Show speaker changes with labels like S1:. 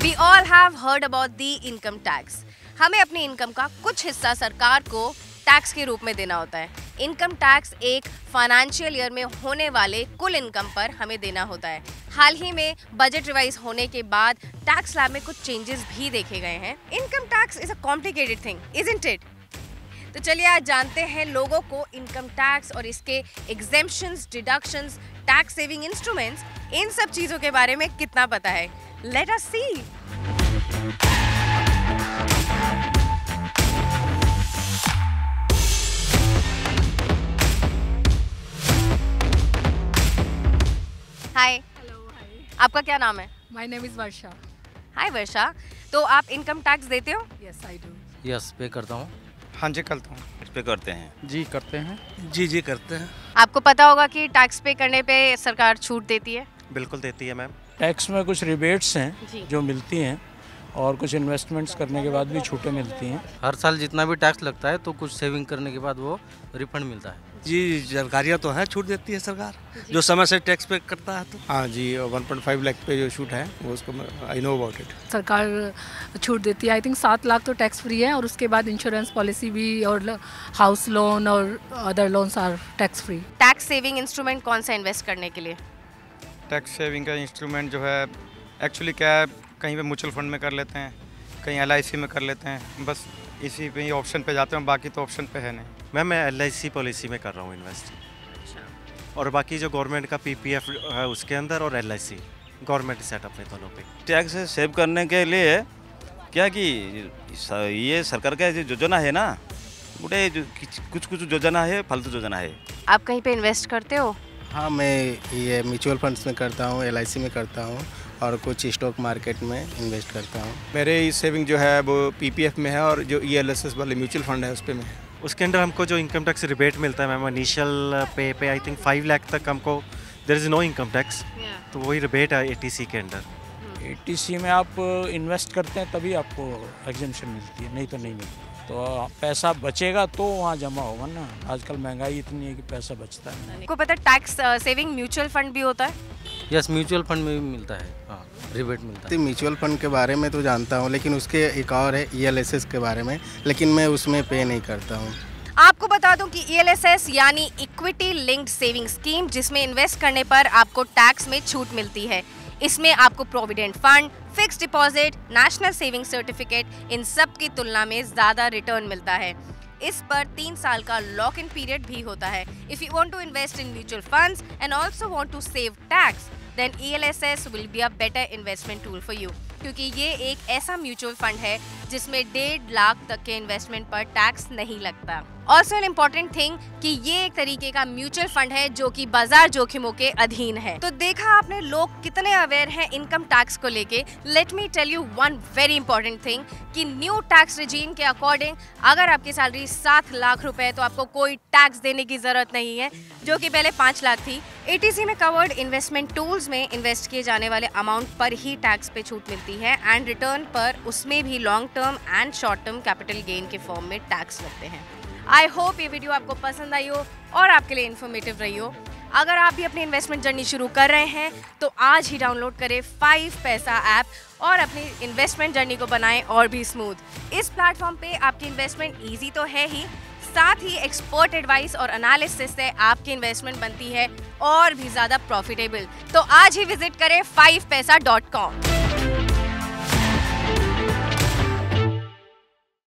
S1: We all have heard about the income tax. हमें अपनी income का कुछ हिस्सा सरकार को टैक्स के रूप में देना होता है। इनकम टैक्स एक फाइनेंशियल ईयर में होने वाले कुल इनकम पर हमें देना होता है। हाल ही में बजट रिवाइज होने के बाद टैक्स स्लैब में कुछ चेंजेस भी देखे गए हैं। Income tax is a complicated thing, isn't it? तो चलिए आज जानते हैं लोगों को इनकम टैक्स और इसके exemptions, deductions, tax saving instruments, इन सब चीजों के बारे में कितना पता है। Let us see. Hi.
S2: Hello, hi.
S1: आपका क्या नाम है?
S2: My name is Varsha.
S1: Hi Varsha, तो आप इनकम टैक्स देते हो?
S2: Yes I do.
S3: यस, पे करता हूँ।
S4: हाँ जी, करता हूँ।
S5: पे करते हैं।
S3: जी करते हैं।
S4: जी करते हैं।
S1: आपको पता होगा कि टैक्स पे करने पे सरकार छूट देती है।
S4: बिल्कुल देती है मैम।
S3: टैक्स में कुछ रिबेट्स
S1: जी।
S3: हैं जो मिलती हैं और कुछ इन्वेस्टमेंट्स करने के बाद भी छूटें मिलती हैं।
S5: हर साल जितना भी टैक्स लगता है तो कुछ सेविंग करने के बाद वो रिफंड मिलता है।
S4: जी, जानकारियाँ तो हैं, छूट देती है सरकार जो समय से टैक्स पे करता है। तो हाँ जी, 1.5 लाख पे जो छूट है वो उसको आई नो अबाउट इट।
S2: सरकार छूट देती है। आई थिंक 7 लाख तो टैक्स फ्री है और उसके बाद इंश्योरेंस पॉलिसी भी और हाउस लोन और other loans are tax free.
S1: Tax saving instrument कौन सा इन्वेस्ट करने के लिए?
S4: टैक्स सेविंग का इंस्ट्रूमेंट जो है एक्चुअली क्या है, कहीं पे म्यूचुअल फंड में कर लेते हैं, कहीं LIC में कर लेते हैं, बस इसी पे ही ऑप्शन पे जाते हैं, बाकी तो ऑप्शन पे है नहीं।
S6: मैम मैं LIC पॉलिसी में कर रहा हूँ इन्वेस्ट, और बाकी जो गवर्नमेंट का PPF है उसके अंदर, और LIC गवर्नमेंट सेटअप में दोनों पे।
S5: टैक्स सेव करने के लिए क्या कि ये सरकार का जो योजना है ना, बड़े कुछ योजना है, फालतू योजना है।
S1: आप कहीं पे इन्वेस्ट करते हो?
S7: हाँ, मैं ये म्यूचुअल फंड्स में करता हूँ, LIC में करता हूँ और कुछ स्टॉक मार्केट में इन्वेस्ट करता हूँ।
S4: मेरे सेविंग जो है वो PPF में है और जो ELSS वाले म्यूचुअल फंड है उस पर में है।
S6: उसके अंदर हमको जो इनकम टैक्स रिबेट मिलता है मैम, इनिशियल पे आई थिंक 5 लाख तक हमको there is no income tax, तो वही रिबेट है ATC के अंदर।
S3: ATC में आप इन्वेस्ट करते हैं तभी आपको एग्जेम्पशन मिलती है, नहीं तो नहीं मिलती। तो पैसा बचेगा तो वहाँ जमा होगा ना। आजकल महंगाई इतनी है कि पैसा बचता है।
S1: आपको पता है टैक्स सेविंग म्यूचुअल फंड भी होता है?
S5: यस, म्यूचुअल फंड में भी मिलता है। हाँ, रिबेट मिलता है।
S7: म्यूचुअल फंड के बारे में तो जानता हूँ, लेकिन उसके एक और है ELSS के बारे में, लेकिन मैं उसमें पे नहीं करता हूँ।
S1: आपको बता दूं कि ELSS यानी इक्विटी लिंक्ड सेविंग स्कीम, जिसमें इन्वेस्ट करने पर आपको टैक्स में छूट मिलती है। इसमें आपको provident fund, fixed deposit, national saving certificate, इन सब की तुलना में ज्यादा रिटर्न मिलता है। इस पर 3 साल का लॉक इन पीरियड भी होता है। If you want to invest in mutual funds and also want to save tax, then ELSS will be a better investment tool for you, क्योंकि ये एक ऐसा म्यूचुअल फंड है जिसमें 1.5 लाख तक के इन्वेस्टमेंट पर टैक्स नहीं लगता। ऑल्सो एन इम्पॉर्टेंट थिंग कि ये एक तरीके का म्यूचुअल फंड है जो कि बाजार जोखिमों के अधीन है। तो देखा आपने लोग कितने अवेयर हैं इनकम टैक्स को लेके। Let me tell you one very important thing कि न्यू टैक्स रिजीम के अकॉर्डिंग अगर आपकी सैलरी 7 लाख रुपए तो आपको कोई टैक्स देने की जरूरत नहीं है, जो कि पहले 5 लाख थी। ATC में कवर्ड इन्वेस्टमेंट टूल्स में इन्वेस्ट किए जाने वाले अमाउंट पर ही टैक्स पे छूट मिलती है एंड रिटर्न पर उसमें भी long term and short term capital gain के फॉर्म में टैक्स लगते हैं। आई होप ये वीडियो आपको पसंद आई हो और आपके लिए इन्फॉर्मेटिव रही हो। अगर आप भी अपनी इन्वेस्टमेंट जर्नी शुरू कर रहे हैं तो आज ही डाउनलोड करें 5 पैसा ऐप और अपनी इन्वेस्टमेंट जर्नी को बनाएं और भी स्मूथ। इस प्लेटफॉर्म पे आपकी इन्वेस्टमेंट ईजी तो है ही, साथ ही एक्सपर्ट एडवाइस और एनालिसिस से आपकी इन्वेस्टमेंट बनती है और भी ज्यादा प्रॉफिटेबल। तो आज ही विजिट करें 5paisa.com।